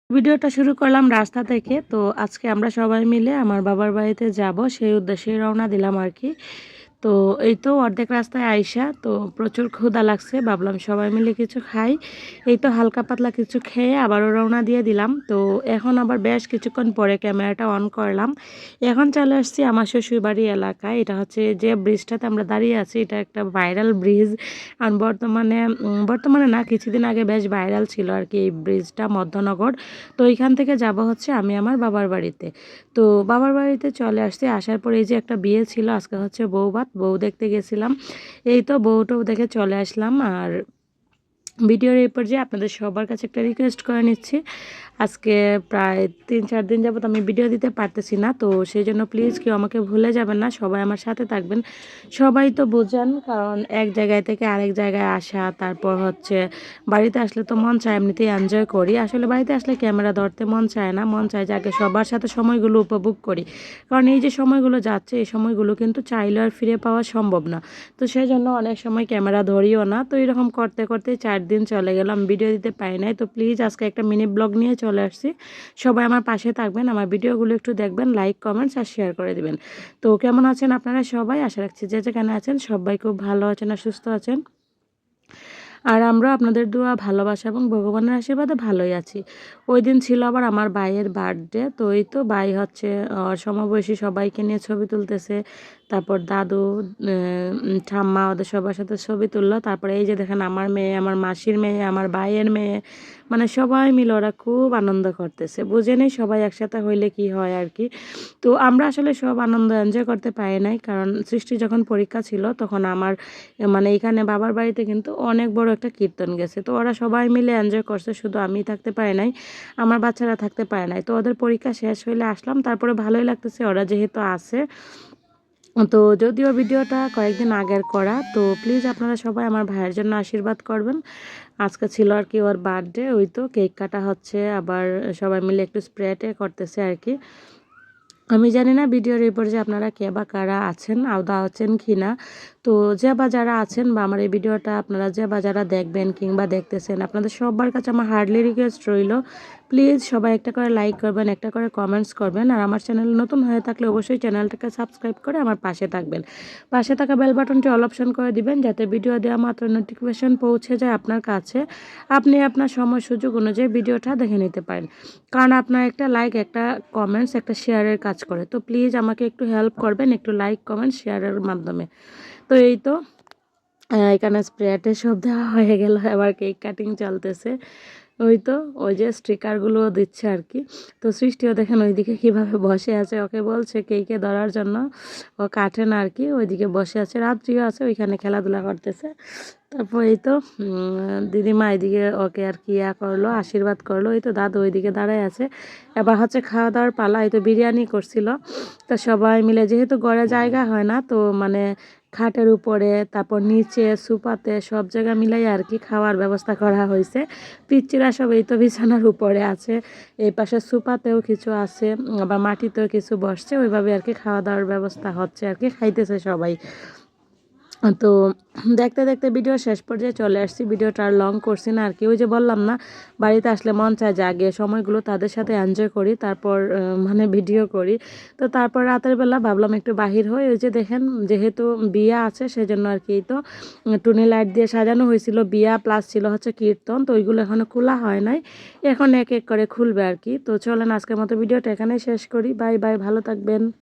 ভিডিওটা শুরু করলাম রাস্তা থেকে। তো আজকে আমরা সবাই মিলে আমার বাবার বাড়িতে যাব, সেই উদ্দেশ্যেই রওনা দিলাম আর কি। তো এই তো অর্ধেক রাস্তায় আইসা তো প্রচুর ক্ষুধা লাগছে, ভাবলাম সবাই মিলে কিছু খাই। এই তো হালকা পাতলা কিছু খেয়ে আবারও রওনা দিয়ে দিলাম। তো এখন আবার বেশ কিছুক্ষণ পরে ক্যামেরাটা অন করলাম। এখন চলে আসছি আমার শ্বশুরবাড়ি এলাকায়। এটা হচ্ছে যে ব্রিজটাতে আমরা দাঁড়িয়ে আছি, এটা একটা ভাইরাল ব্রিজ। আর বর্তমানে না, কিছুদিন আগে বেশ ভাইরাল ছিল আর কি এই ব্রিজটা, মধ্যনগর। তো এইখান থেকে যাব হচ্ছে আমি আমার বাবার বাড়িতে। তো বাবার বাড়িতে চলে আসছি, আসার পরে এই যে একটা বিয়ে ছিল, আজকে হচ্ছে বউ বউ দেখতে গেছিলাম। এই তো বউটাও দেখে চলে আসলাম। আর ভিডিওর এই পর্যায়ে আপনাদের সবার কাছে একটা রিকোয়েস্ট করে নিচ্ছি, আজকে প্রায় 3-4 দিন যাবত আমি ভিডিও দিতে পারতেছি না। তো সেই জন্য প্লিজ কেউ আমাকে ভুলে যাবেন না, সবাই আমার সাথে থাকবেন। সবাই তো বোঝেন, কারণ এক জায়গায় থেকে আরেক জায়গায় আসা, তারপর হচ্ছে বাড়িতে আসলে তো মন চায় এমনিতেই এনজয় করি। আসলে বাড়িতে আসলে ক্যামেরা ধরতে মন চায় না, মন চায় যে আগে সবার সাথে সময়গুলো উপভোগ করি। কারণ এই যে সময়গুলো যাচ্ছে, এই সময়গুলো কিন্তু চাইলে আর ফিরে পাওয়া সম্ভব না। তো সেই জন্য অনেক সময় ক্যামেরা ধরিও না। তো এরকম করতে করতে 4 দিন চলে গেলাম, ভিডিও দিতে পারি নাই। তো প্লিজ আজকে একটা মিনি ব্লগ নিয়ে চলে আসছি। সবাই আমার পাশে থাকবেন, আমার ভিডিওগুলো একটু দেখবেন, লাইক কমেন্টস আর শেয়ার করে দিবেন। তো কেমন আছেন আপনারা সবাই? আশা রাখছি যে যেখানে আছেন সবাই খুব ভালো আছেন আর সুস্থ আছেন। আর আমরা আপনাদের দোয়া, ভালোবাসা এবং ভগবানের আশীর্বাদে ভালোই আছি। ওই দিন ছিল আবার আমার ভাইয়ের বার্থডে। তো এই তো ভাই হচ্ছে সমবয়সী সবাইকে নিয়ে ছবি তুলতেছে। তারপর দাদু, ঠাম্মা ওদের সবার সাথে ছবি তুললো। তারপরে এই যে দেখেন আমার মেয়ে, আমার মাসির মেয়ে, আমার ভাইয়ের মেয়ে, মানে সবাই মিলে ওরা খুব আনন্দ করতেছে। বুঝেনি সবাই একসাথে হইলে কি হয় আর কি। তো আমরা আসলে সব আনন্দ এনজয় করতে পারি নাই, কারণ সৃষ্টি যখন পরীক্ষা ছিল তখন আমার মানে এখানে বাবার বাড়িতে কিন্তু অনেক বড় একটা কীর্তন গেছে। তো ওরা সবাই মিলে এনজয় করছে, শুধু আমি থাকতে পারি নাই, আমার বাচ্চারা থাকতে পারে নাই। তো ওদের পরীক্ষা শেষ হইলে আসলাম, তারপরে ভালোই লাগতেছে ওরা যেহেতু আছে। তো যদিও ভিডিওটা কয়েকদিন আগের করা, তো প্লিজ আপনারা সবাই আমার ভাইয়ের জন্য আশীর্বাদ করবেন। আজকে ছিল আর কি ওর বার্থডে, ওই তো কেক কাটা হচ্ছে, আবার সবাই মিলে একটু স্প্রেটে করতেছে আর কি। আমি জানি না ভিডিওর এই পর্যায়ে আপনারা কে বা কারা আছেন, আওতা আছেন কি না। তো যে বা যারা আছেন বা আমার এই ভিডিওটা আপনারা যে বা যারা দেখবেন কিংবা দেখতেছেন, আপনাদের সবার কাছে আমার হার্ডলি রিকোয়েস্ট রইল, প্লিজ সবাই একটা করে লাইক করবেন, একটা করে কমেন্টস করবেন। আর আমার চ্যানেল নতুন হয়ে থাকলে অবশ্যই চ্যানেলটাকে সাবস্ক্রাইব করে আমার পাশে থাকবেন। পাশে থাকা বেল বাটনটি অল অপশন করে দিবেন, যাতে ভিডিও দেওয়া মাত্র নোটিফিকেশন পৌঁছে যায় আপনার কাছে। আপনি আপনার সময় সুযোগ অনুযায়ী ভিডিওটা দেখে নিতে পারেন, কারণ আপনার একটা লাইক, একটা কমেন্টস, একটা শেয়ারের কাজ করে। তো প্লিজ আমাকে একটু হেল্প করবেন, একটু লাইক কমেন্ট শেয়ারের মাধ্যমে। তো এই তো এখানে স্প্রেটের সব দেওয়া হয়ে গেল, এবার কেক কাটিং চলতেছে। ওই তো ওই যে স্টিকারগুলো দিচ্ছে আর কি। তো সৃষ্টিও দেখেন ওইদিকে কীভাবে বসে আছে, ওকে বলছে কেকে ধরার জন্য, ও কাটে না আর কি, ওইদিকে বসে আছে। রাত্রিও আছে ওইখানে খেলাধুলা করতেছে। তারপর এই তো দিদিমা এদিকে ওকে আর কি করলো, আশীর্বাদ করলো। এই তো দাদু ওইদিকে দাঁড়ায় আছে। এবার হচ্ছে খাওয়া দাওয়ার পালা। এই তো বিরিয়ানি করছিল। তো সবাই মিলে, যেহেতু ঘরে জায়গা হয় না, তো মানে খাটের উপরে, তারপর নিচে সুপাতে সব জায়গা মিলাই আর কি খাওয়ার ব্যবস্থা করা হয়েছে। পিচ্চিরা সব এই তো বিছানার উপরে আছে, এই পাশে সুপাতেও কিছু আছে, আবার মাটিতেও কিছু বসছে, ওইভাবে আর কি খাওয়া দাওয়ার ব্যবস্থা হচ্ছে আর কি, খাইতেছে সবাই। তো দেখতে দেখতে ভিডিও শেষ পর্যায়ে চলে আসছি। ভিডিওটা আর লং করছি না আর কি। ওই যে বললাম না, বাড়িতে আসলে মন চায় যে আগে সময়গুলো তাদের সাথে এনজয় করি, তারপর মানে ভিডিও করি। তো তারপর রাতের বেলা ভাবলাম একটু বাহির হই। ওই যে দেখেন, যেহেতু বিয়া আছে সেজন্য আর কি, তো টুনি লাইট দিয়ে সাজানো হয়েছিল, বিয়া প্লাস ছিল হচ্ছে কীর্তন। তো ওইগুলো এখনও খোলা হয় নাই, এখন এক এক করে খুলবে আর কি। তো চলেন আজকের মতো ভিডিওটা এখানেই শেষ করি। বাই বাই, ভালো থাকবেন।